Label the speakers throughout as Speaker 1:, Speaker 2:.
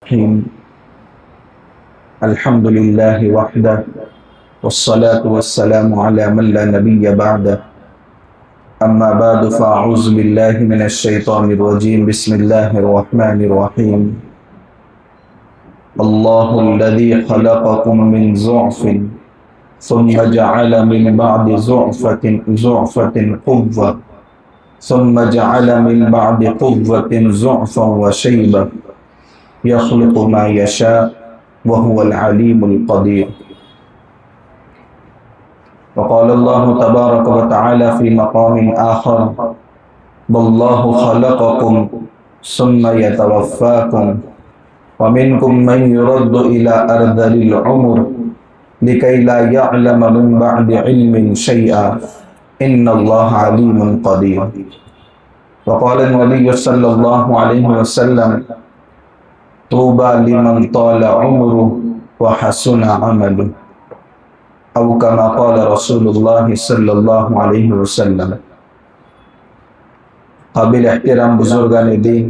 Speaker 1: الرحيم. الحمد لله وحده والصلاة والسلام على من لا نبي بعده. أما بعد فأعوذ بالله من الشيطان الرجيم. بسم الله الرحمن الرحيم. الله الذي خلقكم من ضعف ثم جعل من بعد ضعفة قوة ثم جعل من بعد قوة ضعفا وشيبة يخلق ما يشاء وهو العليم القدير. وقال الله تبارك وتعالى في مقام آخر: والله خلقكم ثم يتوفاكم ومنكم من يرد إلى أرذل العمر لكي لا يعلم من بعد علم شيئا إن الله عليم قدير. وقال النبي صلى الله عليه وسلم: طوبى لمن طال عمره وحسن عمله، او كما قال رسول اللہ صلی اللہ علیہ وسلم. قابل احترام بزرگان دین،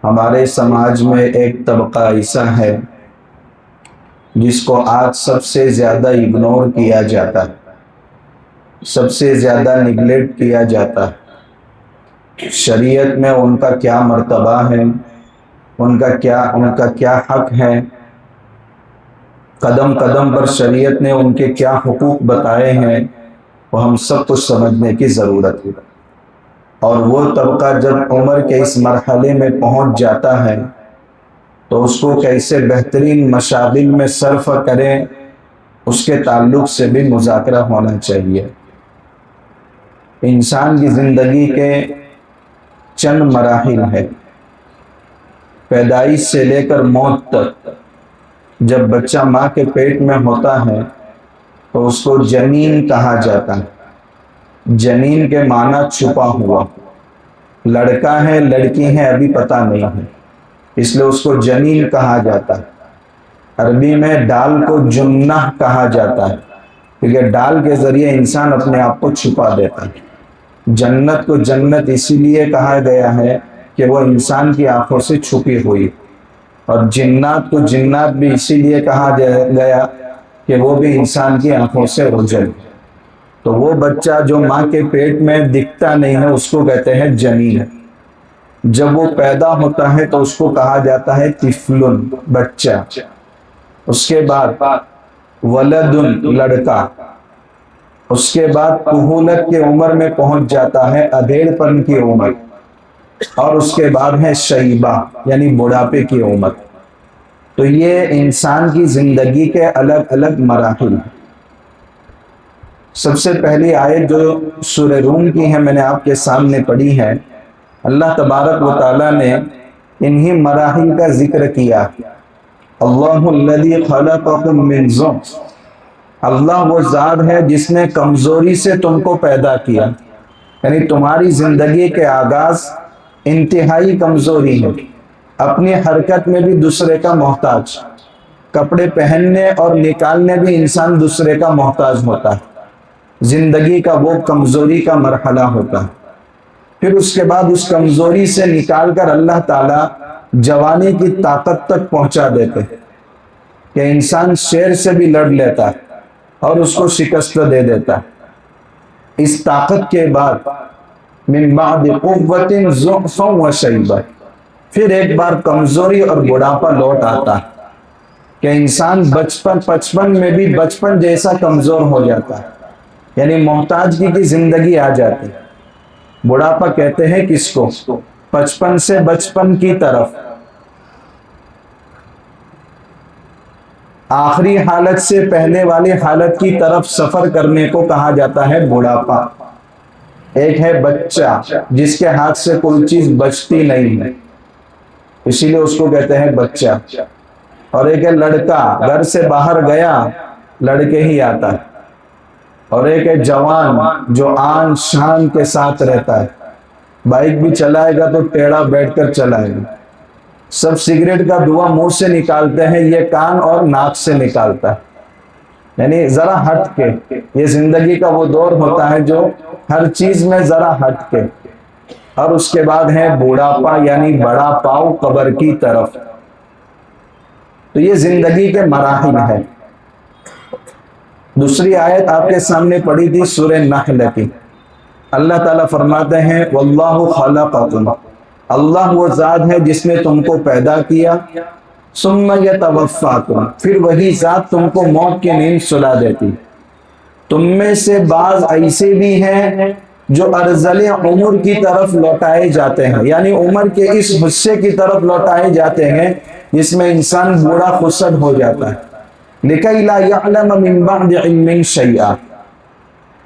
Speaker 1: ہمارے سماج میں ایک طبقہ ایسا ہے جس کو آج سب سے زیادہ اگنور کیا جاتا ہے، سب سے زیادہ نیگلیکٹ کیا جاتا ہے. شریعت میں ان کا کیا مرتبہ ہے، ان کا کیا حق ہے، قدم قدم پر شریعت نے ان کے کیا حقوق بتائے ہیں، وہ ہم سب کو سمجھنے کی ضرورت ہے. اور وہ طبقہ جب عمر کے اس مرحلے میں پہنچ جاتا ہے تو اس کو کیسے بہترین مشاغل میں صرف کریں، اس کے تعلق سے بھی مذاکرہ ہونا چاہیے. انسان کی زندگی کے چند مراحل ہے، پیدائش سے لے کر موت تک. جب بچہ ماں کے پیٹ میں ہوتا ہے تو اس کو جنین کہا جاتا ہے. جنین کے معنی چھپا ہوا، لڑکا ہے لڑکی ہے ابھی پتہ نہیں ہے، اس لیے اس کو جنین کہا جاتا ہے. عربی میں ڈال کو جنہ کہا جاتا ہے کیونکہ ڈال کے ذریعے انسان اپنے آپ کو چھپا دیتا ہے. جنت کو جنت اسی لیے کہا گیا ہے کہ وہ انسان کی آنکھوں سے چھپی ہوئی، اور جنات کو جنات بھی اسی لیے کہا گیا کہ وہ بھی انسان کی آنکھوں سے اوجھل. تو وہ بچہ جو ماں کے پیٹ میں دکھتا نہیں ہے اس کو کہتے ہیں جنین. جب وہ پیدا ہوتا ہے تو اس کو کہا جاتا ہے طفلن، بچہ. اس کے بعد ولدن، لڑکا. اس کے بعد کہولت کی عمر میں پہنچ جاتا ہے، ادھیڑ پن کی عمر. اور اس کے بعد ہے شیبہ یعنی بڑھاپے کی عمر. تو یہ انسان کی زندگی کے الگ الگ مراحل ہیں. سب سے پہلی آیت جو سورہ روم کی ہے میں نے آپ کے سامنے پڑھی ہے، اللہ تبارک و تعالیٰ نے انہی مراحل کا ذکر کیا. اللہ الذی خلقکم من ضعف، اللہ وہ ذات ہے جس نے کمزوری سے تم کو پیدا کیا. یعنی تمہاری زندگی کے آغاز انتہائی کمزوری ہے، اپنی حرکت میں بھی دوسرے کا محتاج، کپڑے پہننے اور نکالنے بھی انسان دوسرے کا محتاج ہوتا ہے. زندگی کا وہ کمزوری کا مرحلہ ہوتا ہے. پھر اس کے بعد اس کمزوری سے نکال کر اللہ تعالیٰ جوانی کی طاقت تک پہنچا دیتے کہ انسان شیر سے بھی لڑ لیتا ہے اور اس کو شکست دے دیتا ہے. اس طاقت کے بعد من بعد قوت ضعفا وشیبہ، پھر ایک بار کمزوری اور بڑھاپا لوٹ آتا ہے کہ انسان بچپن میں بھی بچپن جیسا کمزور ہو جاتا ہے، یعنی محتاجگی کی زندگی آ جاتی ہے. بڑھاپا کہتے ہیں کس کو؟ بچپن سے بچپن کی طرف، آخری حالت سے پہلے والی حالت کی طرف سفر کرنے کو کہا جاتا ہے بڑھاپا. ایک ہے بچہ جس کے ہاتھ سے کوئی چیز بچتی نہیں ہے، اسی لیے اس کو کہتے ہیں بچہ. اور ایک ہے لڑکا، گھر سے باہر گیا لڑکے ہی آتا ہے. اور ایک ہے جوان جو آن شان کے ساتھ رہتا ہے، بائک بھی چلائے گا تو ٹیڑھا بیٹھ کر چلائے گا. سب سگریٹ کا دھواں منہ سے نکالتے ہیں، یہ کان اور ناک سے نکالتا ہے. یعنی ذرا ہٹ کے، یہ زندگی کا وہ دور ہوتا ہے جو ہر چیز میں ذرا ہٹ کے. اور اس کے بعد ہے بوڑھاپا یعنی بڑا پاؤ قبر کی طرف. تو یہ زندگی کے مراحل ہیں. دوسری آیت آپ کے سامنے پڑھی تھی سورہ نحل کی. اللہ تعالیٰ فرماتے ہیں واللہ خلقکم، اللہ وہ ذات ہے جس نے تم کو پیدا کیا، ثم یتوفاکم، پھر وہی ذات تم کو موت کی نیند سلا دیتی. تم میں سے بعض ایسے بھی ہیں جو ارذل عمر کی طرف لوٹائے جاتے ہیں، یعنی عمر کے اس حصے کی طرف لوٹائے جاتے ہیں جس میں انسان بوڑھا خسد ہو جاتا ہے. لِكَيْ لَا يَعْلَمَ مِن بَعْدِ عِلْمٍ شَيْئًا،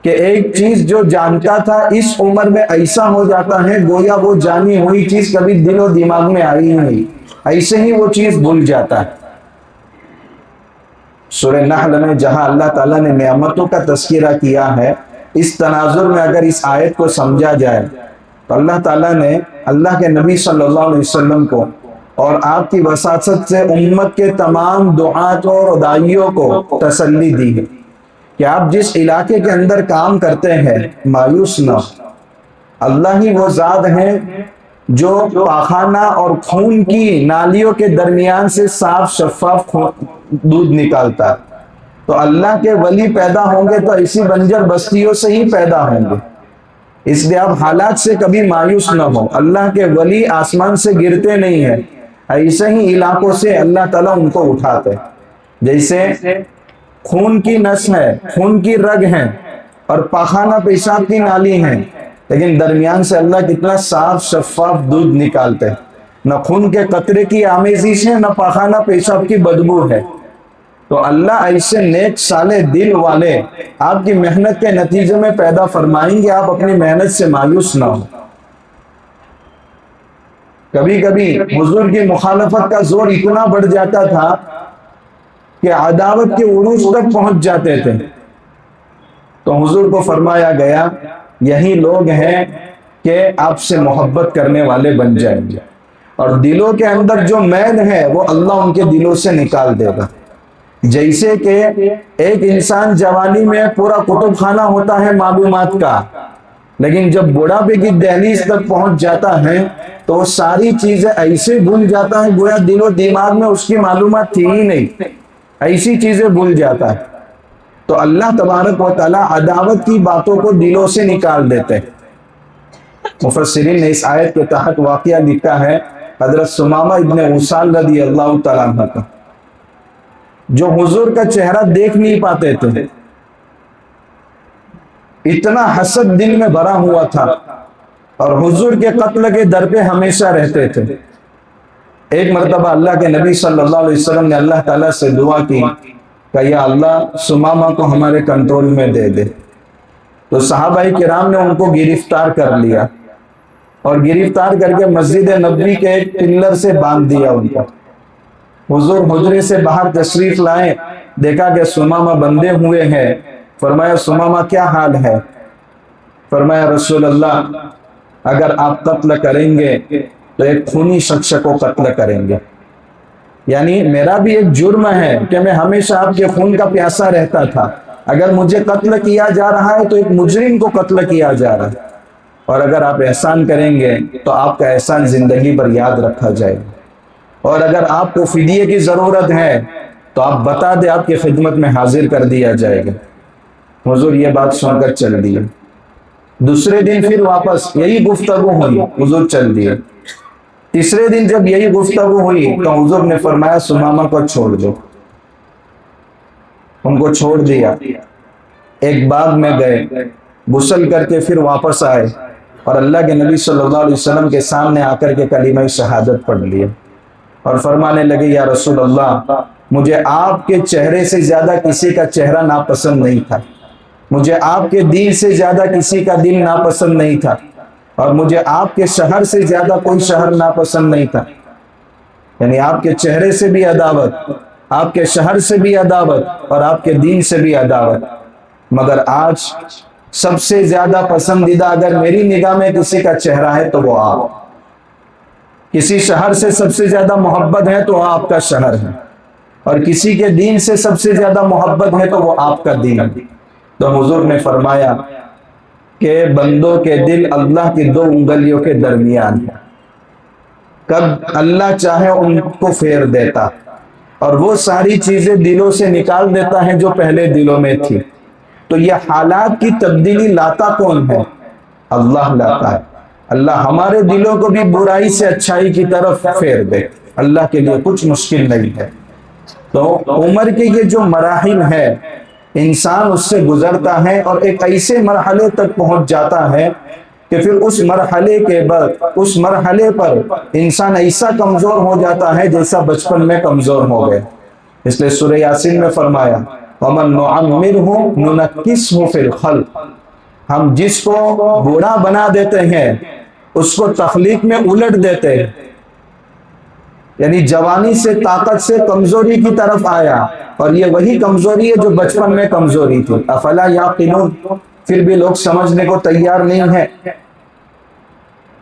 Speaker 1: کہ ایک چیز جو جانتا تھا اس عمر میں ایسا ہو جاتا ہے گویا وہ جانی ہوئی چیز کبھی دل و دماغ میں آئی نہیں، ایسے ہی وہ چیز بھول جاتا ہے. سورہ نحل میں جہاں اللہ تعالیٰ نے نعمتوں کا تذکرہ کیا ہے، اس تناظر میں اگر اس آیت کو سمجھا جائے تو اللہ تعالیٰ نے اللہ کے نبی صلی اللہ علیہ وسلم کو اور آپ کی وساطت سے امت کے تمام دعاتوں اور داعیوں کو تسلی دی ہے کہ آپ جس علاقے کے اندر کام کرتے ہیں مایوس نہ. اللہ ہی وہ ذات ہے جو پاخانہ اور خون کی نالیوں کے درمیان سے صاف شفاف دودھ نکالتا ہے. تو اللہ کے ولی پیدا ہوں گے تو ایسی بنجر بستیوں سے ہی پیدا ہوں گے، اس لیے آپ حالات سے کبھی مایوس نہ ہو. اللہ کے ولی آسمان سے گرتے نہیں ہیں، ایسے ہی علاقوں سے اللہ تعالیٰ ان کو اٹھاتے. جیسے خون کی نس ہے، خون کی رگ ہیں اور پاخانہ پیشاب کی نالی ہیں، لیکن درمیان سے اللہ کتنا صاف شفاف دودھ نکالتے ہیں. نہ خون کے قطرے کی آمیزش ہے، نہ پاخانہ پیشاب کی بدبو ہے. تو اللہ ایسے نیک صالح دل والے آپ کی محنت کے نتیجے میں پیدا فرمائیں گے. آپ اپنی محنت سے مایوس نہ ہو. کبھی کبھی حضور کی مخالفت کا زور اتنا بڑھ جاتا تھا کہ عداوت کے عروج تک پہنچ جاتے تھے، تو حضور کو فرمایا گیا یہی لوگ ہیں کہ آپ سے محبت کرنے والے بن جائیں گے، اور دلوں کے اندر جو میل ہے وہ اللہ ان کے دلوں سے نکال دے گا. جیسے کہ ایک انسان جوانی میں پورا کتب خانہ ہوتا ہے معلومات کا، لیکن جب بڑھاپے کی دہلیز تک پہنچ جاتا ہے تو وہ ساری چیزیں ایسے بھول جاتا ہے گویا دل و دماغ میں اس کی معلومات تھی ہی نہیں، ایسی چیزیں بھول جاتا ہے. تو اللہ تبارک و تعالی عداوت کی باتوں کو دلوں سے نکال دیتے ہیں. مفسرین نے اس آیت کے تحت واقعہ لکھا ہے حضرت ثمامہ ابن اسال رضی اللہ تعالیٰ عنہ کا، جو حضور کا چہرہ دیکھ نہیں پاتے تھے، اتنا حسد دل میں بھرا ہوا تھا اور حضور کے قتل کے در پہ ہمیشہ رہتے تھے. ایک مرتبہ اللہ کے نبی صلی اللہ علیہ وسلم نے اللہ تعالیٰ سے دعا کی کہ یا اللہ ثمامہ کو ہمارے کنٹرول میں دے دے. تو صحابہ کرام نے ان کو گرفتار کر لیا اور گرفتار کر کے مسجد نبوی کے ایک پلر سے باندھ دیا ان کو. حضور حجرے سے باہر تشریف لائے، دیکھا کہ ثمامہ بندھے ہوئے ہیں. فرمایا ثمامہ کیا حال ہے؟ فرمایا رسول اللہ اگر آپ قتل کریں گے تو ایک خونی شخص کو قتل کریں گے، یعنی میرا بھی ایک جرم ہے کہ میں ہمیشہ آپ کے خون کا پیاسا رہتا تھا. اگر مجھے قتل کیا جا رہا ہے تو ایک مجرم کو قتل کیا جا رہا ہے، اور اگر آپ احسان کریں گے تو آپ کا احسان زندگی پر یاد رکھا جائے گا، اور اگر آپ کو فدیے کی ضرورت ہے تو آپ بتا دیں، آپ کی خدمت میں حاضر کر دیا جائے گا. حضور یہ بات سن کر چل دیے. دوسرے دن پھر واپس یہی گفتگو ہوئی، حضور چل دیے. تیسرے دن جب یہی گفتگو ہوئی تو حضور نے فرمایا ثمامہ کو چھوڑ دو. ان کو چھوڑ دیا. ایک باغ میں گئے، غسل کر کے پھر واپس آئے اور اللہ کے نبی صلی اللہ علیہ وسلم کے سامنے آ کر کے کلمہ شہادت پڑھ لیا اور فرمانے لگے یا رسول اللہ مجھے آپ کے چہرے سے زیادہ کسی کا چہرہ ناپسند نہیں تھا، مجھے آپ کے دل سے زیادہ کسی کا دل ناپسند نہیں تھا، اور مجھے آپ کے شہر سے زیادہ کوئی شہر ناپسند نہیں تھا. یعنی آپ کے چہرے سے بھی عداوت، آپ کے شہر سے بھی عداوت اور آپ کے دین سے بھی عداوت، مگر آج سب سے زیادہ پسندیدہ اگر میری نگاہ میں کسی کا چہرہ ہے تو وہ آپ. کسی شہر سے سب سے زیادہ محبت ہے تو آپ کا شہر ہے، اور کسی کے دین سے سب سے زیادہ محبت ہے تو وہ آپ کا دین ہے. تو حضور نے فرمایا کہ بندوں کے دل اللہ کی دو انگلیوں کے درمیان ہے، کب اللہ چاہے ان کو پھیر دیتا اور وہ ساری چیزیں دلوں سے نکال دیتا ہے جو پہلے دلوں میں تھی۔ تو یہ حالات کی تبدیلی لاتا کون ہے؟ اللہ لاتا ہے۔ اللہ ہمارے دلوں کو بھی برائی سے اچھائی کی طرف پھیر دے، اللہ کے لیے کچھ مشکل نہیں ہے۔ تو عمر کے یہ جو مراحل ہے انسان اس سے گزرتا ہے اور ایک ایسے مرحلے تک پہنچ جاتا ہے کہ پھر اس مرحلے کے بعد اس مرحلے پر انسان ایسا کمزور ہو جاتا ہے جیسا بچپن میں کمزور ہو گئے۔ اس لیے سورہ یاسین میں فرمایا وَمَن نُعَمِّرْهُ نُنَكِّسْهُ فِي الْخَلْقِ، ہم جس کو بوڑھا بنا دیتے ہیں اس کو تخلیق میں الٹ دیتے ہیں، یعنی جوانی سے طاقت سے کمزوری کی طرف آیا، اور یہ وہی کمزوری ہے جو بچپن میں کمزوری تھی۔ افلا یعقلون، پھر بھی لوگ سمجھنے کو تیار نہیں ہے۔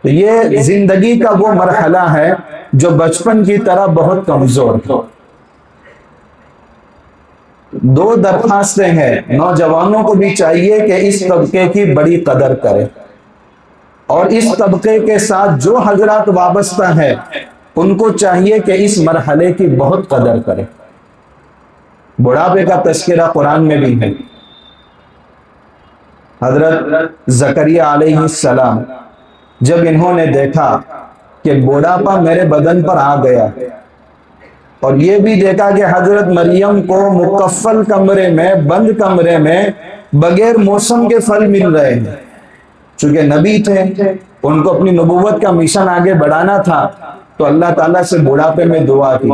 Speaker 1: تو یہ زندگی کا وہ مرحلہ ہے جو بچپن کی طرح بہت کمزور ہے۔ دو درخواستیں ہیں، نوجوانوں کو بھی چاہیے کہ اس طبقے کی بڑی قدر کرے، اور اس طبقے کے ساتھ جو حضرات وابستہ ہیں ان کو چاہیے کہ اس مرحلے کی بہت قدر کرے۔ بڑھاپے کا تذکرہ قرآن میں بھی ہے۔ حضرت زکریا علیہ السلام جب انہوں نے دیکھا کہ بوڑھاپا میرے بدن پر آ گیا، اور یہ بھی دیکھا کہ حضرت مریم کو مکفل کمرے میں، بند کمرے میں بغیر موسم کے پھل مل رہے ہیں، چونکہ نبی تھے ان کو اپنی نبوت کا مشن آگے بڑھانا تھا، تو اللہ تعالیٰ سے بڑھاپے میں دعا کی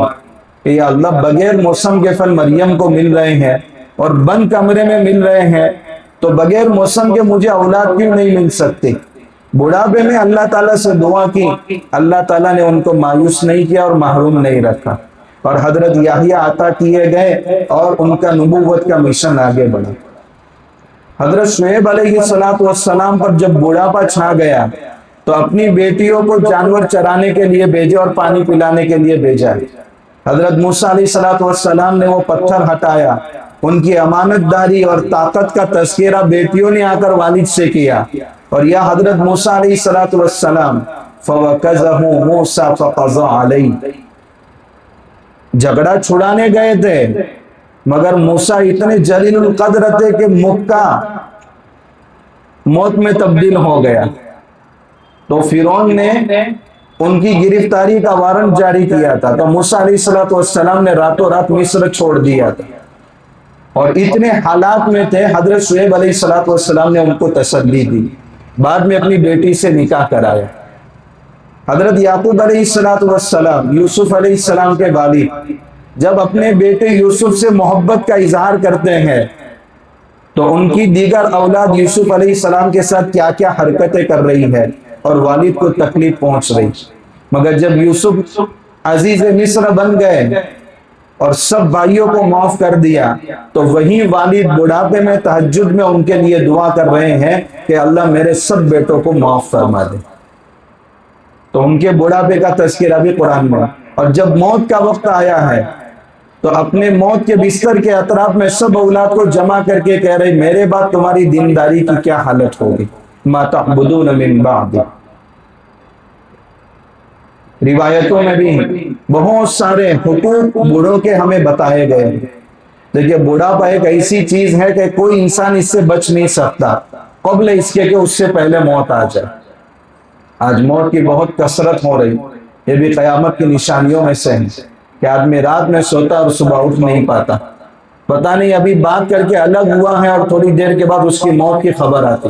Speaker 1: کہ یا اللہ بغیر موسم کے پھل مریم کو مل رہے ہیں اور بند کمرے میں مل رہے ہیں، تو بغیر موسم کے مجھے اولاد کیوں نہیں مل سکتی؟ بڑھاپے میں اللہ تعالیٰ سے دعا کی، اللہ تعالیٰ نے ان کو مایوس نہیں کیا اور محروم نہیں رکھا، اور حضرت یحییٰ عطا کیے گئے اور ان کا نبوت کا مشن آگے بڑھا۔ حضرت شعیب علیہ السلام پر جب بڑھاپا چھا گیا تو اپنی بیٹیوں کو جانور چرانے کے لیے بھیجے اور پانی پلانے کے لیے بھیجا۔ حضرت موسیٰ علیہ السلام نے وہ پتھر ہٹایا، ان کی امانت داری اور طاقت کا تذکرہ بیٹیوں نے آ کر والد سے کیا، اور یا حضرت موسیٰ علیہ السلام فَوَكَزَهُ مُوسَى فَقَضَى عَلَيْهِ، جھگڑا چھڑانے گئے تھے مگر موسیٰ اتنے جلیل القدر تھے کہ مکہ موت میں تبدیل ہو گیا، تو فرعون نے ان کی گرفتاری کا وارنٹ جاری کیا تھا، تو موسیٰ علیہ السلام نے راتوں رات مصر چھوڑ دیا تھا، اور اتنے حالات میں تھے حضرت شعیب علیہ السلام نے ان کو تسلی دی، بعد میں اپنی بیٹی سے نکاح کرایا۔ حضرت یعقوب علیہ السلام یوسف علیہ السلام کے والد جب اپنے بیٹے یوسف سے محبت کا اظہار کرتے ہیں تو ان کی دیگر اولاد یوسف علیہ السلام کے ساتھ کیا کیا حرکتیں کر رہی ہے اور والد کو تکلیف پہنچ رہی، مگر جب یوسف عزیز مصر بن گئے اور سب بھائیوں کو معاف کر دیا تو وہی والد بڑھاپے میں تہجد میں ان کے لیے دعا کر رہے ہیں کہ اللہ میرے سب بیٹوں کو معاف فرما دے۔ تو ان کے بڑھاپے کا تذکرہ بھی قرآن میں، اور جب موت کا وقت آیا ہے تو اپنے موت کے بستر کے اطراف میں سب اولاد کو جمع کر کے کہہ رہے میرے بعد تمہاری دینداری کی کیا حالت ہوگی، ما تعبدون من بعد۔ روایتوں میں بھی بہت سارے حقوق بوڑھوں کے ہمیں بتائے گئے ہیں۔ دیکھیے بوڑھاپا ایک ایسی چیز ہے کہ کوئی انسان اس سے بچ نہیں سکتا قبل اس کے کہ اس سے پہلے موت آ جائے۔ آج موت کی بہت کثرت ہو رہی، یہ بھی قیامت کی نشانیوں میں سے ہے کہ آدمی رات میں سوتا اور صبح اٹھ نہیں پاتا، پتہ نہیں ابھی بات کر کے الگ ہوا ہے اور تھوڑی دیر کے بعد اس کی موت کی خبر آتی۔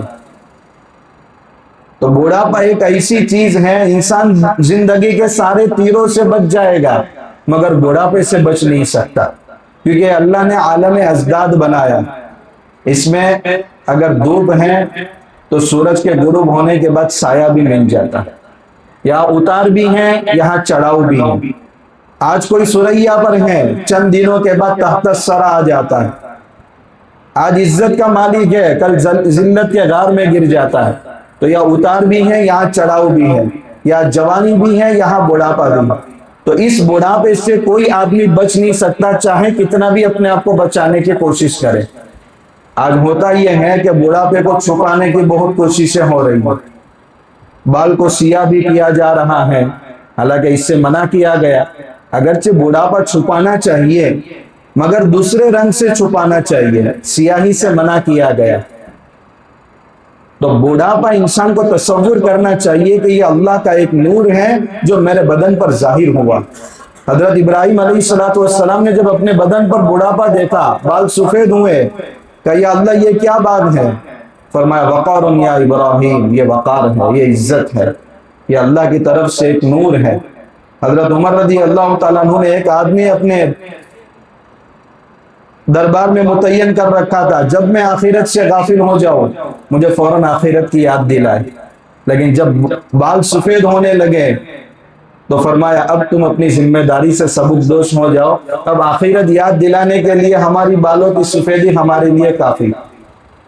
Speaker 1: تو بوڑھاپا ایک ایسی چیز ہے، انسان زندگی کے سارے تیروں سے بچ جائے گا مگر بوڑھاپے سے بچ نہیں سکتا، کیونکہ اللہ نے عالم ازداد بنایا، اس میں اگر دھوپ ہے تو سورج کے غروب ہونے کے بعد سایہ بھی مل جاتا، یہاں اتار بھی ہیں یہاں چڑھاؤ بھی ہیں، آج کوئی سریا پر ہے چند دنوں کے بعد تحت الثری آ جاتا ہے، آج عزت کا مالک ہے کل ذلت کے غار میں گر جاتا ہے، تو یہاں اتار بھی ہے یہاں چڑھاؤ بھی ہے، یہاں جوانی بھی ہے یہاں بڑھاپا بھی ہے۔ تو اس بڑھاپے سے کوئی آدمی بچ نہیں سکتا چاہے کتنا بھی اپنے آپ کو بچانے کی کوشش کرے۔ آج ہوتا یہ ہے کہ بڑھاپے کو چھپانے کی بہت کوششیں ہو رہی ہیں، بال کو سیاہ بھی کیا جا رہا ہے، حالانکہ اس سے منع کیا گیا۔ اگرچہ بڑھاپا چھپانا چاہیے مگر دوسرے رنگ سے چھپانا چاہیے، سیاہی سے منع کیا گیا۔ تو بڑھاپا انسان کو تصور کرنا چاہیے کہ یہ اللہ کا ایک نور ہے جو میرے بدن پر ظاہر ہوا۔ حضرت ابراہیم علیہ السلام نے جب اپنے بدن پر بڑھاپا دیکھا، بال سفید ہوئے، کہا یا اللہ یہ کیا بات ہے؟ فرمایا وقار یا ابراہیم، یہ وقار ہے، یہ عزت ہے، یہ اللہ کی طرف سے ایک نور ہے۔ حضرت عمر رضی اللہ تعالیٰ عنہ نے ایک آدمی اپنے دربار میں متعین کر رکھا تھا، جب میں آخرت سے غافل ہو جاؤں مجھے فوراً آخرت کی یاد دلائے، لیکن جب بال سفید ہونے لگے تو فرمایا اب تم اپنی ذمہ داری سے سبکدوش ہو جاؤ، اب آخرت یاد دلانے کے لیے ہماری بالوں کی سفیدی ہمارے لیے کافی،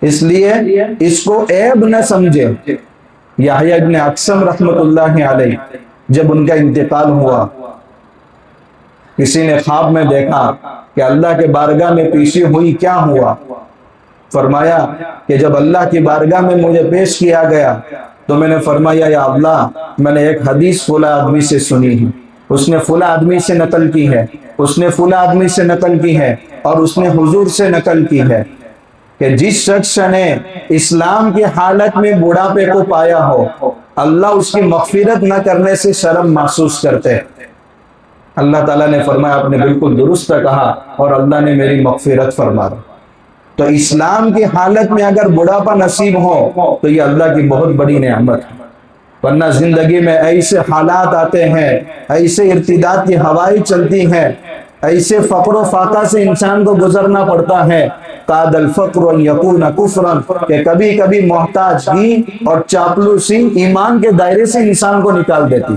Speaker 1: اس لیے اس کو عیب نہ سمجھے۔ یحییٰ ابن اقسم رحمت اللہ علیہ جب ان کا انتقال ہوا، کسی نے خواب میں دیکھا کہ اللہ کے بارگاہ میں پیشی ہوئی، کیا ہوا؟ فرمایا کہ جب اللہ کی بارگاہ میں مجھے پیش کیا گیا تو میں نے فرمایا یا اللہ میں نے ایک حدیث فلاں آدمی سے سنی ہے، اس نے فلاں آدمی سے نقل کی ہے، اس نے فلاں آدمی سے نقل کی ہے، اور اس نے حضور سے نقل کی ہے کہ جس شخص نے اسلام کی حالت میں بڑھاپے کو پایا ہو، اللہ اس کی مغفرت نہ کرنے سے شرم محسوس کرتے۔ اللہ تعالیٰ نے فرمایا آپ نے بالکل درست کہا اور اللہ نے میری مغفرت فرما دی۔ تو اسلام کی حالت میں اگر بڑھاپا نصیب ہو تو یہ اللہ کی بہت بڑی نعمت ہے، ورنہ زندگی میں ایسے حالات آتے ہیں، ایسے ارتداد کی ہوائیں چلتی ہیں، ایسے فقر و فاقہ سے انسان کو گزرنا پڑتا ہے، قاد الفقر ان یکون کفرا، کہ کبھی کبھی محتاجی اور چاپلوسی ایمان کے دائرے سے انسان کو نکال دیتی،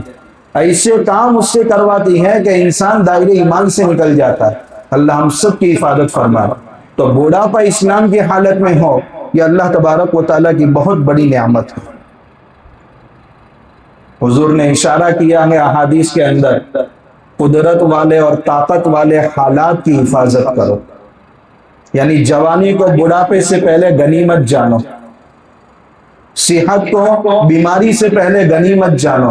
Speaker 1: ایسے کام اس سے کرواتی ہے کہ انسان دائرے ایمان سے نکل جاتا ہے۔ اللہ ہم سب کی حفاظت فرمائے۔ تو بڑھاپا اسلام کی حالت میں ہو یہ اللہ تبارک و تعالیٰ کی بہت بڑی نعمت ہے۔ حضور نے اشارہ کیا ہے احادیث کے اندر، قدرت والے اور طاقت والے حالات کی حفاظت کرو، یعنی جوانی کو بڑھاپے سے پہلے غنیمت جانو، صحت کو بیماری سے پہلے غنیمت جانو۔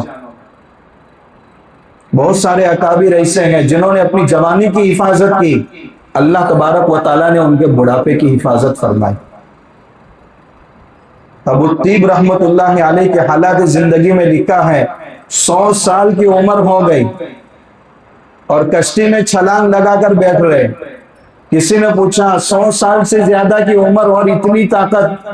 Speaker 1: بہت سارے اکابر ایسے ہیں جنہوں نے اپنی جوانی کی حفاظت کی، اللہ تبارک و تعالیٰ نے ان کے بڑھاپے کی حفاظت فرمائی۔ ابو الطیب رحمت اللہ علیہ کے حالات زندگی میں لکھا ہے 100 سال کی عمر ہو گئی اور کشتی میں چھلانگ لگا کر بیٹھ رہے۔ کسی نے پوچھا 100 سال سے زیادہ کی عمر اور اتنی طاقت؟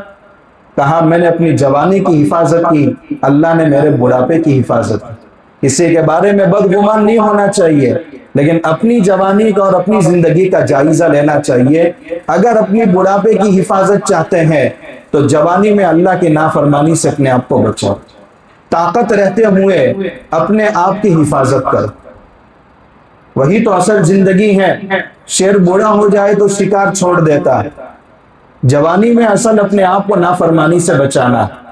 Speaker 1: کہا میں نے اپنی جوانی کی حفاظت کی، اللہ نے میرے بڑھاپے کی حفاظت کی۔ کسی کے بارے میں بدگمان نہیں ہونا چاہیے، لیکن اپنی جوانی کا اور اپنی زندگی کا جائزہ لینا چاہیے۔ اگر اپنی بڑھاپے کی حفاظت چاہتے ہیں تو جوانی میں اللہ کی نافرمانی سے اپنے آپ کو بچاؤ، طاقت رہتے ہوئے اپنے آپ کی حفاظت کرو، وہی تو اصل زندگی ہے۔ شیر بوڑھا ہو جائے تو شکار چھوڑ دیتا ہے، جوانی میں اصل اپنے آپ کو نافرمانی سے بچانا ہے۔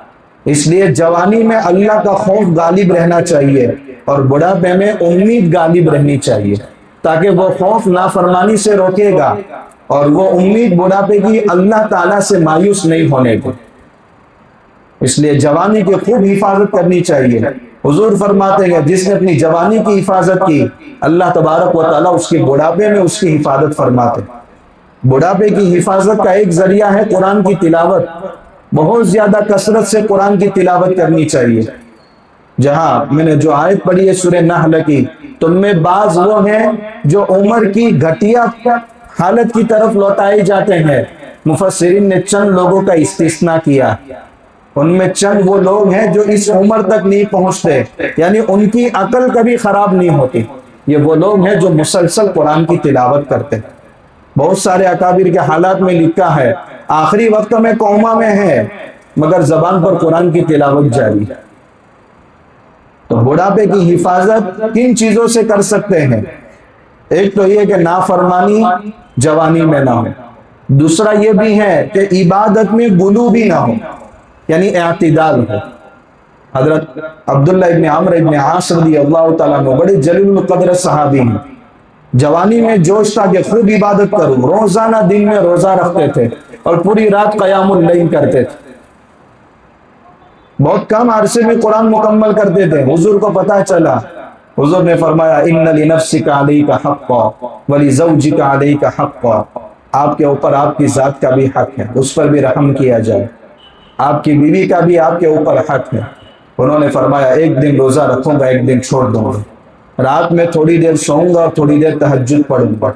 Speaker 1: اس لیے جوانی میں اللہ کا خوف غالب رہنا چاہیے اور بڑھاپے میں امید غالب رہنی چاہیے، تاکہ وہ خوف نافرمانی سے روکے گا اور وہ امید بڑھاپے کی اللہ تعالیٰ سے مایوس نہیں ہونے کی۔ اس لیے جوانی کی خوب حفاظت کرنی چاہیے۔ حضور فرماتے ہیں جس نے اپنی جوانی کی حفاظت کی اللہ تبارک و تعالیٰ اس کی بڑھاپے میں اس کی حفاظت فرماتے ہیں۔ بڑھاپے کی حفاظت کا ایک ذریعہ ہے قرآن کی تلاوت، بہت زیادہ کثرت سے قرآن کی تلاوت کرنی چاہیے۔ جہاں میں نے جو آیت پڑھی ہے سورہ نحل کی، تم میں بعض وہ ہیں جو عمر کی گھٹیا حالت کی طرف لوٹائے جاتے ہیں۔ مفسرین نے چند لوگوں کا استثناء کیا، ان میں چند وہ لوگ ہیں جو اس عمر تک نہیں پہنچتے، یعنی ان کی عقل کبھی خراب نہیں ہوتی۔ یہ وہ لوگ ہیں جو مسلسل قرآن کی تلاوت کرتے ہیں۔ بہت سارے اکابر کے حالات میں لکھا ہے آخری وقت میں کوما میں ہے مگر زبان پر قرآن کی تلاوت جاری ہے۔ تو بڑھاپے کی حفاظت کن چیزوں سے کر سکتے ہیں؟ ایک تو یہ کہ نافرمانی جوانی میں نہ ہو، دوسرا یہ بھی ہے کہ عبادت میں غلو بھی نہ ہو، یعنی اعتدال ہو۔ حضرت عبداللہ ابن عمرو ابن عاص رضی اللہ تعالیٰ عنہ بڑے جلیل القدر صحابی ہیں، جوانی میں جوش تھا کہ خوب عبادت کروں، روزانہ دن میں روزہ رکھتے تھے اور پوری رات قیام اللیل کرتے تھے، بہت کم عرصے میں قرآن مکمل کرتے تھے۔ حضور کو پتہ چلا، حضور نے فرمایا ان لنفسک علیک حقا ولزوجک علیک حقا، آپ کے اوپر آپ کی ذات کا بھی حق ہے، اس پر بھی رحم کیا جائے، آپ کی بیوی کا بھی آپ کے اوپر حق ہے۔ انہوں نے فرمایا ایک دن روزہ رکھوں گا، ایک دن چھوڑ دوں گا، رات میں تھوڑی دیر سوؤں گا اور تھوڑی دیر تہجد پڑھوں گا،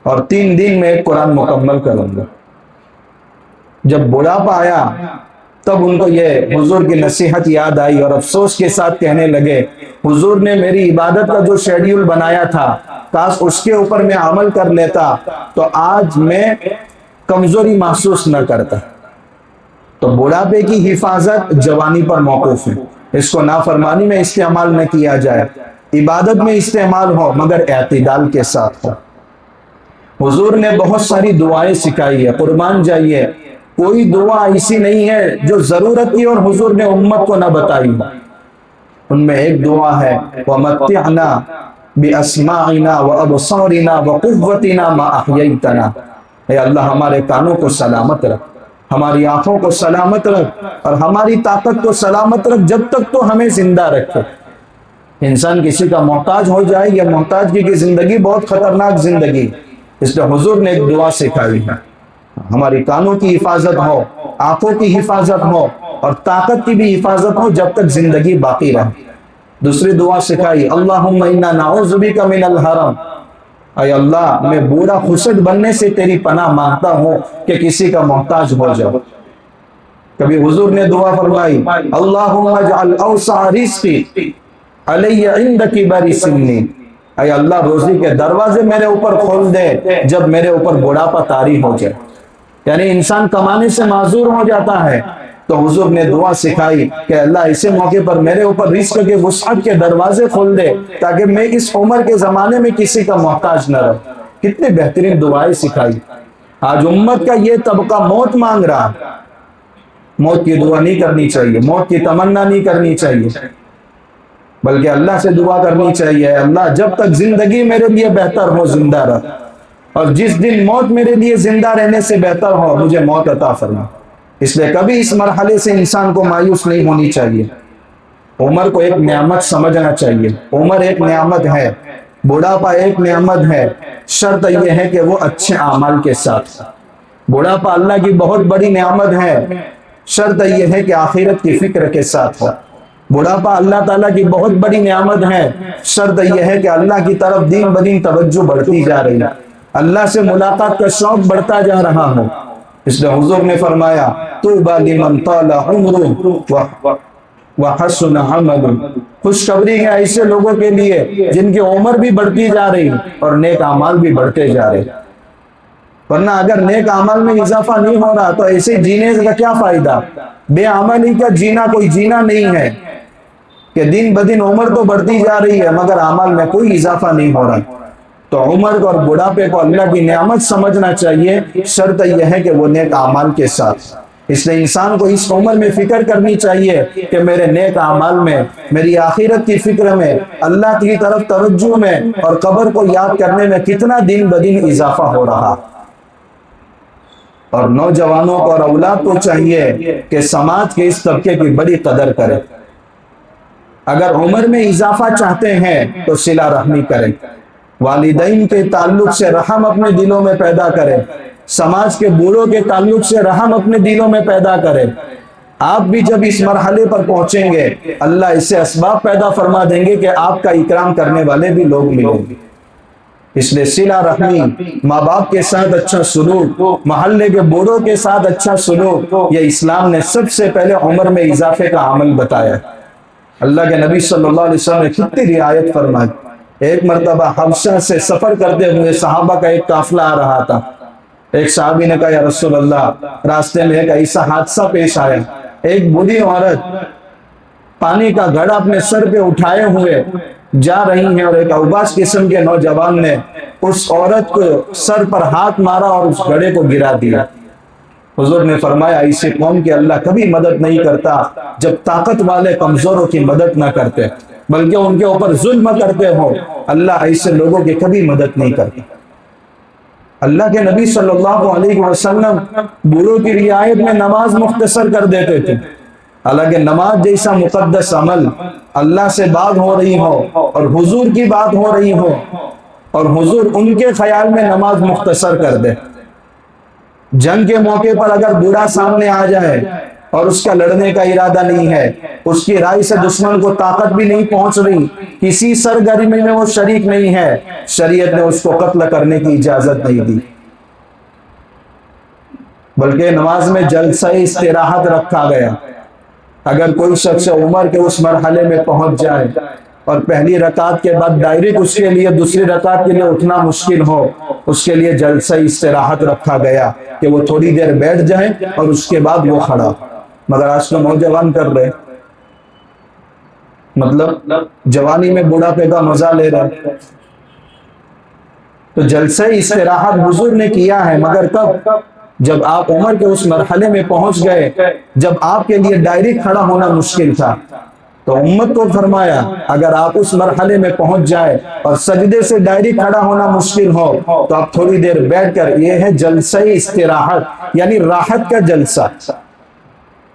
Speaker 1: اور 3 دن میں ایک قرآن مکمل کروں گا۔ جب بڑھاپا آیا تب ان کو یہ حضور کی نصیحت یاد آئی اور افسوس کے ساتھ کہنے لگے حضور نے میری عبادت کا جو شیڈیول بنایا تھا کاش اس کے اوپر میں عمل کر لیتا تو آج میں کمزوری محسوس نہ کرتا۔ تو بڑھاپے کی حفاظت جوانی پر موقوف ہے، اس کو نافرمانی میں استعمال نہ کیا جائے، عبادت میں استعمال ہو مگر اعتدال کے ساتھ ہو۔ حضور نے بہت ساری دعائیں سکھائی ہے، قربان جائیے کوئی دعا ایسی نہیں ہے جو ضرورت کی اور حضور نے امت کو نہ بتائی۔ ان میں ایک دعا ہے وَمَتِّعْنَا بِأَسْمَاعِنَا وَأَبْصَارِنَا وَقُوَّتِنَا مَا أَحْيَيْتَنَا، اے اللہ ہمارے کانوں کو سلامت رکھ، ہماری آنکھوں کو سلامت رکھ اور ہماری طاقت کو سلامت رکھ جب تک تو ہمیں زندہ رکھے۔ انسان کسی کا محتاج ہو جائے، یہ محتاجگی کی زندگی بہت خطرناک زندگی، اس لیے حضور نے ایک دعا سکھائی ہے ہماری کانوں کی حفاظت ہو، آنکھوں کی حفاظت ہو اور طاقت کی بھی حفاظت ہو جب تک زندگی باقی رہے۔ دوسری دعا سکھائی اللہم انا نعوذ بک من الحرم، اے اللہ میں بوڑھا خسٹ بننے سے تیری پناہ مانگتا ہوں کہ کسی کا محتاج ہو جاؤ۔ کبھی حضور نے دعا فرمائی اللہم اجعل اوسع رزقی علی عند کبر سنی، اے اللہ روزی کے دروازے میرے اوپر کھول دے جب میرے اوپر بڑھاپا طاری ہو جائے، یعنی انسان کمانے سے معذور ہو جاتا ہے تو حضور نے دعا سکھائی کہ اللہ اسے موقع پر میرے اوپر رزق کے وسعت کے دروازے کھول دے تاکہ میں اس عمر کے زمانے میں کسی کا محتاج نہ رہوں۔ کتنی بہترین دعائیں سکھائی۔ آج امت کا یہ طبقہ موت مانگ رہا، موت کی دعا نہیں کرنی چاہیے، موت کی تمنا نہیں کرنی چاہیے، بلکہ اللہ سے دعا کرنی چاہیے اللہ جب تک زندگی میرے لیے بہتر ہو زندہ رہ، اور جس دن موت میرے لیے زندہ رہنے سے بہتر ہو مجھے موت عطا فرما۔ اس لیے کبھی اس مرحلے سے انسان کو مایوس نہیں ہونی چاہیے، عمر کو ایک نعمت سمجھنا چاہیے، عمر ایک نعمت ہے، بڑھاپا ایک نعمت ہے، شرط یہ ہے کہ وہ اچھے اعمال کے ساتھ۔ بڑھاپا اللہ کی بہت بڑی نعمت ہے، شرط یہ ہے کہ آخرت کی فکر کے ساتھ ہو۔ بڑھاپا اللہ تعالیٰ کی بہت بڑی نعمت ہے، شرط یہ ہے کہ اللہ کی طرف دین بدین توجہ بڑھتی جا رہی ہے، اللہ سے ملاقات کا شوق بڑھتا جا رہا ہو۔ اس لیے حضور نے فرمایا طوبی لمن طال عمرہ وحسن عملہ، خوشخبری ہے ایسے لوگوں کے لیے جن کی عمر بھی بڑھتی جا رہی اور نیک اعمال بھی بڑھتے جا رہے، ورنہ اگر نیک اعمال میں اضافہ نہیں ہو رہا تو ایسے جینے کا کیا فائدہ؟ بے عملی کا جینا کوئی جینا نہیں ہے کہ دن بدن عمر تو بڑھتی جا رہی ہے مگر اعمال میں کوئی اضافہ نہیں ہو رہا۔ تو عمر اور بڑھاپے کو اللہ کی نعمت سمجھنا چاہیے، شرط یہ ہے کہ وہ نیک اعمال کے ساتھ۔ اس لیے انسان کو اس عمر میں فکر کرنی چاہیے کہ میرے نیک اعمال میں، میری آخرت کی فکر میں، اللہ کی طرف توجہ میں اور قبر کو یاد کرنے میں کتنا دن بدن اضافہ ہو رہا۔ اور نوجوانوں کو اور اولاد کو چاہیے کہ سماج کے اس طبقے کی بڑی قدر کرے، اگر عمر میں اضافہ چاہتے ہیں تو صلہ رحمی کریں، والدین کے تعلق سے رحم اپنے دلوں میں پیدا کریں، سماج کے بوڑھوں کے تعلق سے رحم اپنے دلوں میں پیدا کریں۔ آپ بھی جب اس مرحلے پر پہنچیں گے اللہ اس سے اسباب پیدا فرما دیں گے کہ آپ کا اکرام کرنے والے بھی لوگ ملیں گے۔ اس لیے صلہ رحمی، ماں باپ کے ساتھ اچھا سلوک، محلے کے بوڑھوں کے ساتھ اچھا سلوک، یہ اسلام نے سب سے پہلے عمر میں اضافے کا عمل بتایا۔ اللہ کے نبی صلی اللہ علیہ وسلم نے کتنی رعایت فرمائی۔ ایک مرتبہ حبشہ سے سفر کرتے ہوئے صحابہ کا ایک قافلہ آ رہا تھا، ایک صحابی نے کہا یا رسول اللہ راستے میں ایک ایسا حادثہ پیش آیا، ایک بوڑھی عورت پانی کا گھڑا اپنے سر پہ اٹھائے ہوئے جا رہی ہیں اور ایک اوباش قسم کے نوجوان نے اس عورت کو سر پر ہاتھ مارا اور اس گھڑے کو گرا دیا۔ حضور نے فرمایا ایسے قوم کی اللہ کبھی مدد نہیں کرتا جب طاقت والے کمزوروں کی مدد نہ کرتے۔ بلکہ ان کے اوپر ظلم کرتے ہو، اللہ ایسے لوگوں کی کبھی مدد نہیں کرتا۔ اللہ کے نبی صلی اللہ علیہ وسلم بوڑھوں کی رعایت میں نماز مختصر کر دیتے تھے، حالانکہ نماز جیسا مقدس عمل اللہ سے بات ہو رہی ہو اور حضور کی بات ہو رہی ہو اور حضور ان کے خیال میں نماز مختصر کر دے۔ جنگ کے موقع پر اگر بوڑھا سامنے آ جائے اور اس کا لڑنے کا ارادہ نہیں ہے، اس کی رائے سے دشمن کو طاقت بھی نہیں پہنچ رہی، کسی سرگرمی میں وہ شریک نہیں ہے، شریعت نے اس کو قتل کرنے کی اجازت نہیں دی، بلکہ نماز میں جلسہ استراحت رکھا گیا۔ اگر کوئی شخص عمر کے اس مرحلے میں پہنچ جائے اور پہلی رکعت کے بعد ڈائریکٹ اس کے لیے دوسری رکعت کے لیے اٹھنا مشکل ہو، اس کے لیے جلسہ استراحت رکھا گیا کہ وہ تھوڑی دیر بیٹھ جائے اور اس کے بعد وہ کھڑا۔ مگر آج تو نوجوان کر رہے، مطلب جوانی میں بڑھاپے کا مزہ لے رہے۔ تو جلسہ استراحت حضور نے کیا ہے، مگر کب؟ جب آپ عمر کے اس مرحلے میں پہنچ گئے جب آپ کے لیے ڈائریکٹ کھڑا ہونا مشکل تھا، تو امت کو فرمایا اگر آپ اس مرحلے میں پہنچ جائے اور سجدے سے ڈائریکٹ کھڑا ہونا مشکل ہو تو آپ تھوڑی دیر بیٹھ کر، یہ ہے جلسہ استراحت، یعنی راحت کا جلسہ۔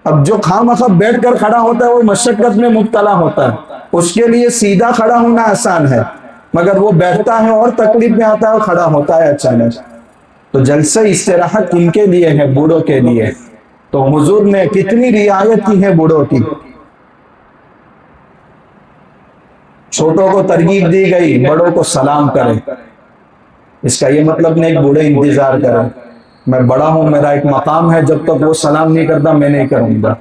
Speaker 1: اب جو خواہ بیٹھ کر کھڑا ہوتا ہے وہ مشقت میں مبتلا ہوتا ہے، اس کے لیے سیدھا کھڑا ہونا آسان ہے، مگر وہ بیٹھتا ہے اور تکلیف میں آتا ہے اور کھڑا ہوتا ہے اچانک۔ تو جلسہ استراحت ان کے لیے ہے، بوڑھوں کے لیے۔ تو حضور نے کتنی رعایت کی ہے بوڑھوں کی۔ چھوٹوں کو ترغیب دی گئی، بڑوں کو سلام کریں۔ اس کا یہ مطلب نہیں کہ بوڑھے انتظار کریں، میں بڑا ہوں، میرا ایک مقام ہے، جب تک وہ سلام نہیں کرتا میں نہیں کروں گا،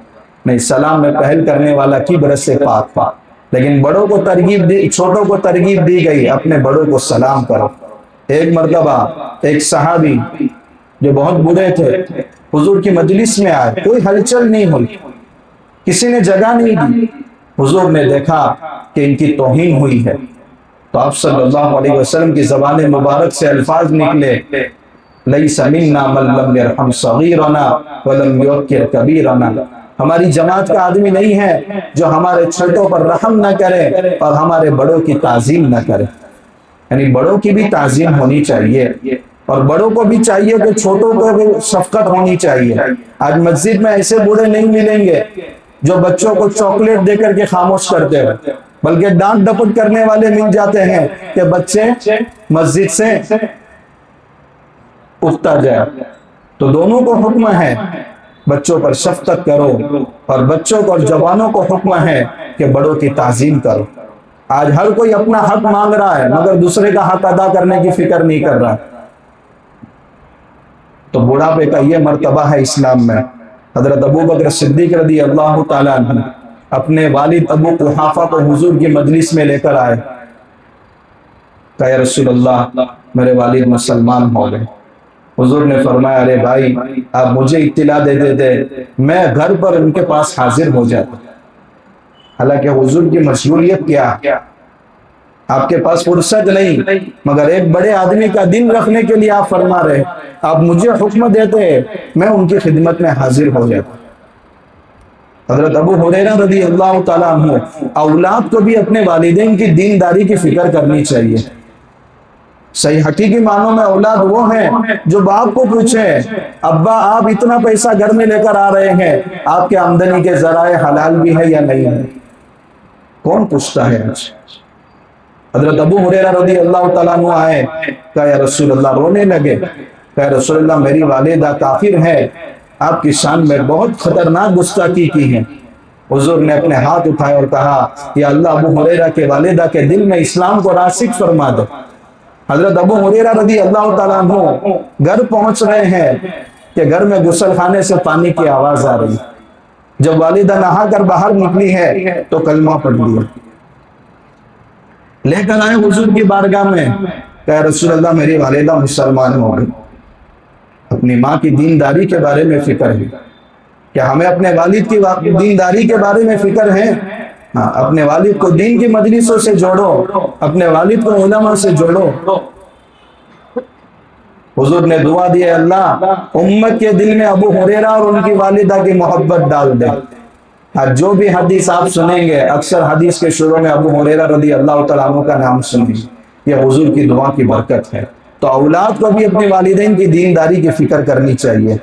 Speaker 1: نہیں، سلام میں پہل کرنے والا کی برس سے پاک پاک۔ لیکن بڑوں کو ترغیب دی، چھوٹوں کو ترغیب دی گئی، اپنے بڑوں کو سلام کرو۔ ایک مرتبہ ایک صحابی جو بہت بوڑھے تھے حضور کی مجلس میں آئے، کوئی ہلچل نہیں ہوئی، کسی نے جگہ نہیں دی۔ حضور نے دیکھا کہ ان کی توہین ہوئی ہے، تو آپ صلی اللہ علیہ وسلم کی زبان مبارک سے الفاظ نکلے، لیس منا من لم یرحم صغیرنا ولم یوقر کبیرنا۔ ہماری جماعت کا آدمی نہیں ہے جو ہمارے چھوٹوں پر رحم نہ کرے اور ہمارے بڑوں کی تعظیم نہ کرے۔ یعنی بڑوں کی بھی تعظیم ہونی چاہیے اور بڑوں کو بھی چاہیے کہ چھوٹوں کو بھی شفقت ہونی چاہیے۔ آج مسجد میں ایسے بوڑھے نہیں ملیں گے جو بچوں کو چاکلیٹ دے کر کے خاموش کرتے ہیں، بلکہ ڈانٹ ڈپٹ کرنے والے مل جاتے ہیں کہ بچے مسجد سے اٹھتا جائے۔ تو دونوں کو حکم ہے بچوں پر شفقت کرو، اور بچوں کو اور جوانوں کو حکم ہے کہ بڑوں کی تعظیم کرو۔ آج ہر کوئی اپنا حق مانگ رہا ہے مگر دوسرے کا حق ادا کرنے کی فکر نہیں کر رہا۔ تو بڑھاپے کا یہ مرتبہ ہے اسلام میں۔ حضرت ابو بکر صدیق رضی اللہ تعالیٰ عنہ اپنے والد ابو قحافہ کو حضور کی مجلس میں لے کر آئے، کہا یا رسول اللہ میرے والد مسلمان ہو گئے۔ حضور نے فرمایا ارے بھائی آپ مجھے اطلاع دے دیتے، میں گھر پر ان کے پاس حاضر ہو جاتا۔ حالانکہ حضور کی مشغولیت کیا، آپ کے پاس فرصت نہیں، مگر ایک بڑے آدمی کا دل رکھنے کے لیے آپ فرما رہے، آپ مجھے حکم دیتے میں ان کی خدمت میں حاضر ہو جاتا۔ حضرت ابو ہریرہ رضی اللہ تعالیٰ عنہ، اولاد کو بھی اپنے والدین کی دینداری کی فکر کرنی چاہیے۔ صحیح حقیقی معنوں میں اولاد وہ ہیں جو باپ کو پوچھے ابا آپ اتنا پیسہ گھر میں لے کر آ رہے ہیں، آپ کے آمدنی کے ذرائع حلال بھی ہے یا نہیں ہے؟ کون پوچھتا ہے آج؟ حضرت ابو ہریرہ رضی اللہ تعالیٰ عنہ آئے، کہا یا رسول اللہ، رونے لگے، کہا یا رسول اللہ میری والدہ کافر ہے، آپ کی شان میں بہت خطرناک گستاخی کی ہے۔ حضور نے اپنے ہاتھ اٹھائے اور کہا یا اللہ ابو ہریرہ کے والدہ کے دل میں اسلام کو راسخ فرما دے۔ حضرت ابو ہریرہ رضی اللہ تعالیٰ عنہ گھر پہنچ رہے ہیں کہ گھر میں غسل خانے سے پانی کی آواز آ رہی، جب والدہ نہا کر باہر نکلی ہے تو کلمہ پڑھ لیا، لے کر آئے حضور کی بارگاہ میں، کہ رسول اللہ میری والدہ مسلمان ہو گئی۔ اپنی ماں کی دینداری کے بارے میں فکر ہے، کیا ہمیں اپنے والد کی دینداری کے بارے میں فکر ہے؟ اپنے والد کو دین کی مجلسوں سے جوڑو، اپنے والد کو علماء سے جوڑو۔ حضور نے دعا دی اللہ امت کے دل میں ابو ہریرہ اور ان کی والدہ کی محبت ڈال دے۔ آج جو بھی حدیث آپ سنیں گے اکثر حدیث کے شروع میں ابو ہریرہ رضی اللہ تعالیٰ عنہ کا نام سنیں گے. یہ حضور کی دعا کی برکت ہے. تو اولاد کو بھی اپنے والدین کی دینداری کی فکر کرنی چاہیے.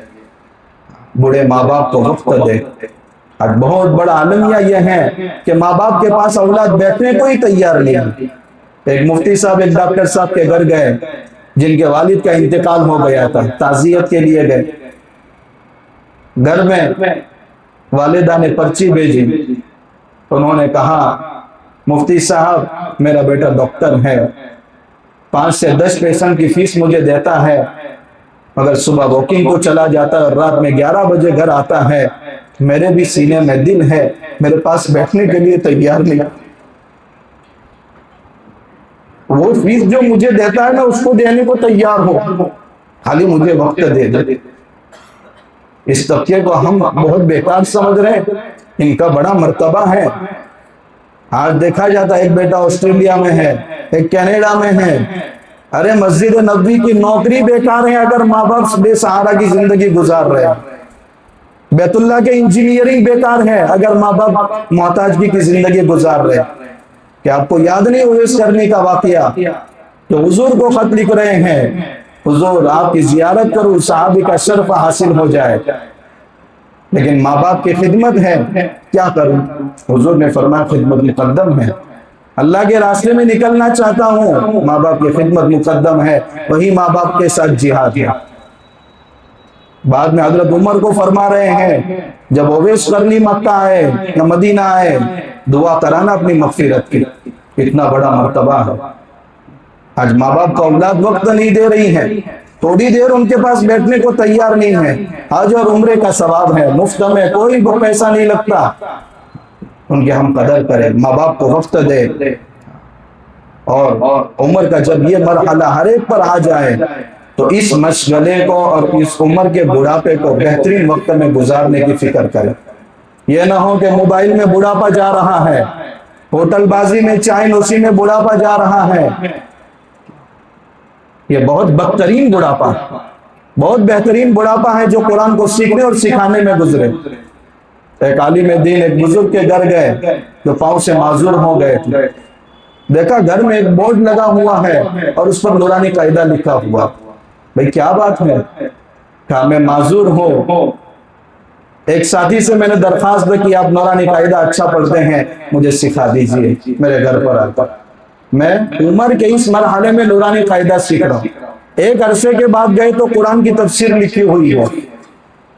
Speaker 1: بوڑھے ماں باپ کو وقت دے. آج بہت بڑا عالمیہ یہ ہے کہ ماں باپ کے پاس اولاد بیٹھنے کو ہی تیار نہیں. ایک مفتی صاحب ایک ڈاکٹر صاحب کے گھر گئے جن کے والد کا انتقال ہو گیا تھا, تعزیت کے لیے گئے. گھر میں والدہ نے پرچی بھیجی. انہوں نے کہا مفتی صاحب میرا بیٹا ڈاکٹر ہے, 5 سے 10 پیشنٹ کی فیس مجھے دیتا ہے, مگر صبح واکنگ کو چلا جاتا ہے اور رات میں 11 بجے گھر آتا ہے. میرے بھی سینے میں دل ہے, میرے پاس بیٹھنے کے لیے تیار نہیں. وہ فیس جو مجھے دیتا ہے نا اس کو دینے کو تیار ہو, خالی مجھے وقت دے دے. اس طبقے کو ہم بہت بیکار سمجھ رہے ہیں, ان کا بڑا مرتبہ ہے. آج دیکھا جاتا ہے ایک بیٹا آسٹریلیا میں ہے, ایک کینیڈا میں ہے. ارے مسجد نبوی کی نوکری بیکار ہے اگر ماں باپ بے سہارا کی زندگی گزار رہے ہیں. بیت اللہ کے انجینئرنگ بیکار ہے اگر ماں باپ محتاجگی کی زندگی گزار رہے ہیں. کہ آپ کو یاد نہیں اویس کرنے کا واقعہ کہ حضور کو خط لکھ رہے ہیں, حضور آپ کی زیارت کرو صحابی کا شرف حاصل ہو جائے, لیکن ماں باپ کی خدمت ہے, کیا کروں؟ حضور نے فرمایا خدمت مقدم ہے. اللہ کے راستے میں نکلنا چاہتا ہوں, ماں باپ کی خدمت مقدم ہے, وہی ماں باپ کے ساتھ جہاد ہے. بعد میں حضرت عمر کو فرما رہے ہیں جب اویس کرنی مکہ آئے یا مدینہ آئے دعا کرانا اپنی مغفرت کی. اتنا بڑا مرتبہ ہے. آج ماں باپ کا اولاد وقت نہیں دے رہی ہے, تھوڑی دیر ان کے پاس بیٹھنے کو تیار نہیں ہے. حج اور عمرے کا ثواب ہے, مفت میں کوئی پیسہ نہیں لگتا. ان کی ہم قدر کریں, ماں باپ کو وقت دے. اور عمر کا جب یہ مرحلہ ہر ایک پر آ جائے تو اس مشغلے کو اور اس عمر کے بڑھاپے کو بہترین وقت میں گزارنے کی فکر کریں. یہ نہ ہو کہ موبائل میں بڑھاپا جا رہا ہے, ہوٹل بازی میں چائے نوشی میں بڑھاپا جا رہا ہے. یہ بہت بدترین بڑھاپا, بہت بہترین بڑھاپا ہے جو قرآن کو سیکھنے اور سکھانے میں گزرے. ایک عالم دین ایک بزرگ کے گھر گئے جو پاؤں سے معذور ہو گئے تھے. دیکھا گھر میں ایک بورڈ لگا ہوا ہے اور اس پر نورانی قاعدہ لکھا ہوا. بھئی کیا بات ہے؟ کہا میں معذور ہوں, ایک ساتھی سے میں نے درخواست کی آپ نورانی قاعدہ اچھا پڑھتے ہیں مجھے سکھا دیجئے. میرے گھر پر آتا, میں عمر کے اس مرحلے میں نورانی قاعدہ سیکھ رہا ہوں. ایک عرصے کے بعد گئے تو قرآن کی تفسیر لکھی ہوئی ہے.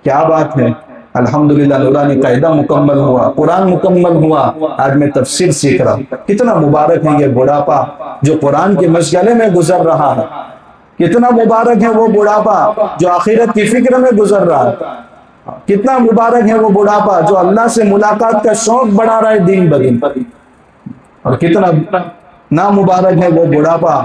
Speaker 1: کیا بات ہے, الحمدللہ نورانی قاعدہ مکمل ہوا, قرآن مکمل ہوا, آج میں تفسیر سیکھ رہا ہوں. کتنا مبارک ہے یہ بڑھاپا جو قرآن کے مشغلے میں گزر رہا ہے. کتنا مبارک ہے وہ بڑھاپا جو آخرت کی فکر میں گزر رہا ہے. کتنا مبارک ہے وہ بڑھاپا جو اللہ سے ملاقات کا شوق بڑھا رہا ہے دین بدین. اور کتنا نامبارک ہے وہ بڑھاپا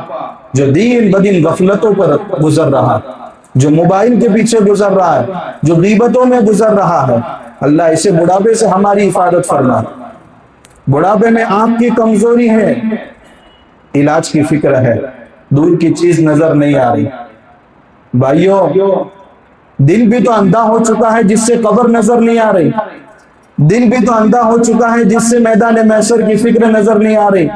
Speaker 1: جو دین بدین غفلتوں پر گزر رہا ہے, جو موبائل کے پیچھے گزر رہا ہے, جو غیبتوں میں گزر رہا ہے. اللہ اسے بڑھاپے سے ہماری حفاظت فرمائے. بڑھاپے میں آنکھ کی کمزوری ہے, علاج کی فکر ہے, دور کی چیز نظر نہیں آ رہی. بھائیوں دل بھی تو اندھا ہو چکا ہے جس سے قبر نظر نہیں آ رہی. دل بھی تو اندھا ہو چکا ہے جس سے میدان محشر کی فکر نظر نہیں آ رہی.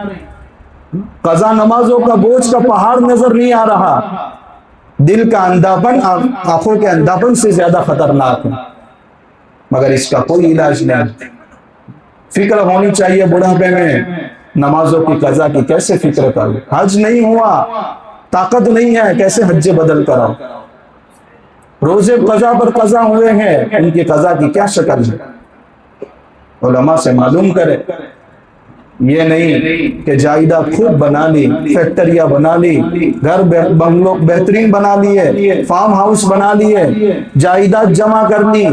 Speaker 1: قضا نمازوں کا بوجھ کا پہاڑ نظر نہیں آ رہا. دل کا اندھاپن آنکھوں کے اندھاپن سے زیادہ خطرناک ہے, مگر اس کا کوئی علاج نہیں. فکر ہونی چاہیے بڑھاپے میں نمازوں کی قضا کی, کیسے فکر کروں. حج نہیں ہوا, طاقت نہیں ہے, کیسے حج بدل کراؤ. روزے قضا پر قضا ہوئے ہیں, ان کی قضا کی کیا شکل ہے. علماء سے معلوم کرے. یہ نہیں کہ جائیداد خوب بنا لی, فیکٹریاں بنا لی, گھر بنگلو بہترین بنا لیے, فارم ہاؤس بنا لیے, جائیداد جمع کر لی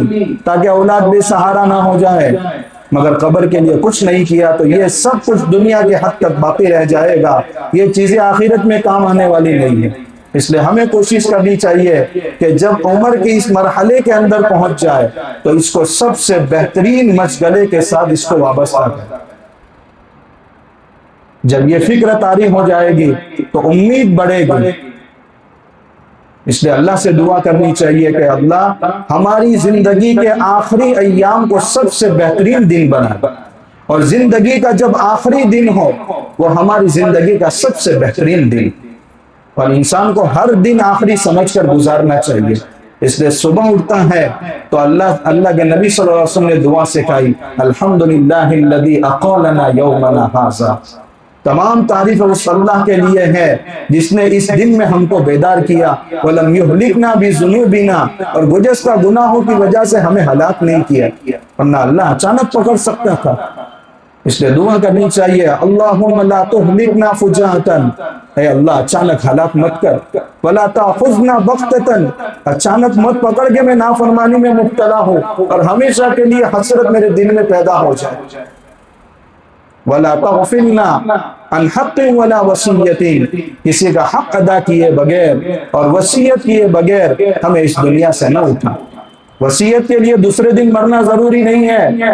Speaker 1: تاکہ اولاد بے سہارا نہ ہو جائے, مگر قبر کے لیے کچھ نہیں کیا تو یہ سب کچھ دنیا کے حد تک باقی رہ جائے گا. یہ چیزیں آخرت میں کام آنے والی نہیں ہیں. اس لیے ہمیں کوشش کرنی چاہیے کہ جب عمر کے اس مرحلے کے اندر پہنچ جائے تو اس کو سب سے بہترین مشغلے کے ساتھ اس کو وابستہ کریں. جب یہ فکر طاری ہو جائے گی تو امید بڑھے گی. اس لیے اللہ سے دعا کرنی چاہیے کہ اللہ ہماری زندگی کے آخری ایام کو سب سے بہترین دن بنا، اور زندگی کا جب آخری دن ہو وہ ہماری زندگی کا سب سے بہترین دن، اور انسان کو ہر دن آخری سمجھ کر گزارنا چاہیے۔ اس لیے صبح اٹھتا ہے تو اللہ کے نبی صلی اللہ علیہ وسلم نے دعا سکھائی، الحمدللہ الذی اقامنا یومنا ھذا، تمام تعریف اس اللہ کے لیے ہے جس نے اس دن میں ہم کو بیدار کیا، وَلَمْ يُهْلِكْنَا بِذُنُوبِنَا، اور گزشتہ گناہوں کی وجہ سے ہمیں ہلاک نہیں کیا، ورنہ اللہ اچانک پکڑ سکتا تھا۔ اس لیے دعا کرنی چاہیے، اللہم لا تہلکنا فجاۃً، اے اللہ اچانک ہلاک مت کر، ولا تاخذنا بغتۃً، اچانک مت پکڑ کے میں نافرمانی میں مبتلا ہوں اور ہمیشہ کے لیے حسرت میرے دل میں پیدا ہو جائے، ولا تغفلنا عن حق ولا وصیت، کسی کا حق ادا کیے بغیر اور وصیت کیے بغیر ہمیں اس دنیا سے نہ اٹھا۔ وصیت کے لیے دوسرے دن مرنا ضروری نہیں ہے،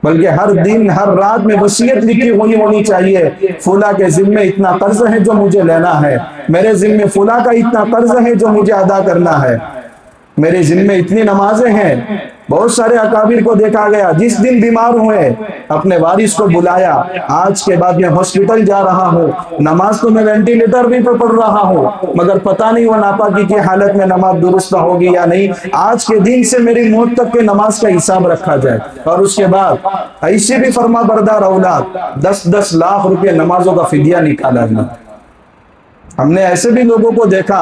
Speaker 1: بلکہ ہر دن ہر رات میں وصیت لکھی ہوئی ہونی چاہیے، فلاں کے ذمے اتنا قرض ہے جو مجھے لینا ہے، میرے ذمے فلاں کا اتنا قرض ہے جو مجھے ادا کرنا ہے، میرے ذمے اتنی نمازیں ہیں۔ بہت سارے اکابر کو دیکھا گیا جس دن بیمار ہوئے اپنے وارث کو بلایا، آج کے بعد میں ہاسپٹل جا رہا ہوں، نماز تو میں وینٹیلیٹر بھی پڑھ رہا ہوں، مگر پتہ نہیں وہ ناپاکی کی حالت میں نماز درست ہوگی یا نہیں، آج کے دن سے میری موت تک کے نماز کا حساب رکھا جائے۔ اور اس کے بعد ایسے بھی فرما بردار اولاد 10-10 لاکھ روپے نمازوں کا فدیہ نکالا گیا۔ ہم نے ایسے بھی لوگوں کو دیکھا،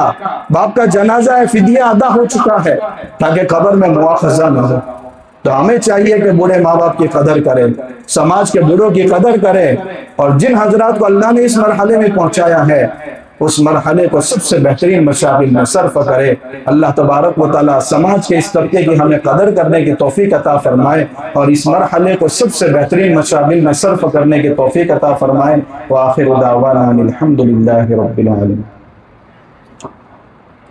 Speaker 1: باپ کا جنازہ ہے، فدیہ ادا ہو چکا ہے تاکہ قبر میں مواخذہ نہ ہو۔ تو ہمیں چاہیے کہ بوڑھے ماں باپ کی قدر کریں، سماج کے بڑوں کی قدر کریں، اور جن حضرات کو اللہ نے اس مرحلے میں پہنچایا ہے اس مرحلے کو سب سے بہترین مشاغل میں صرف کرے۔ اللہ تبارک و تعالیٰ سماج کے اس طبقے کی ہمیں قدر کرنے کی توفیق عطا فرمائے، اور اس مرحلے کو سب سے بہترین مشاغل میں صرف کرنے کی توفیق عطا فرمائے۔ وآخر دعوانا الحمدللہ رب العالمین۔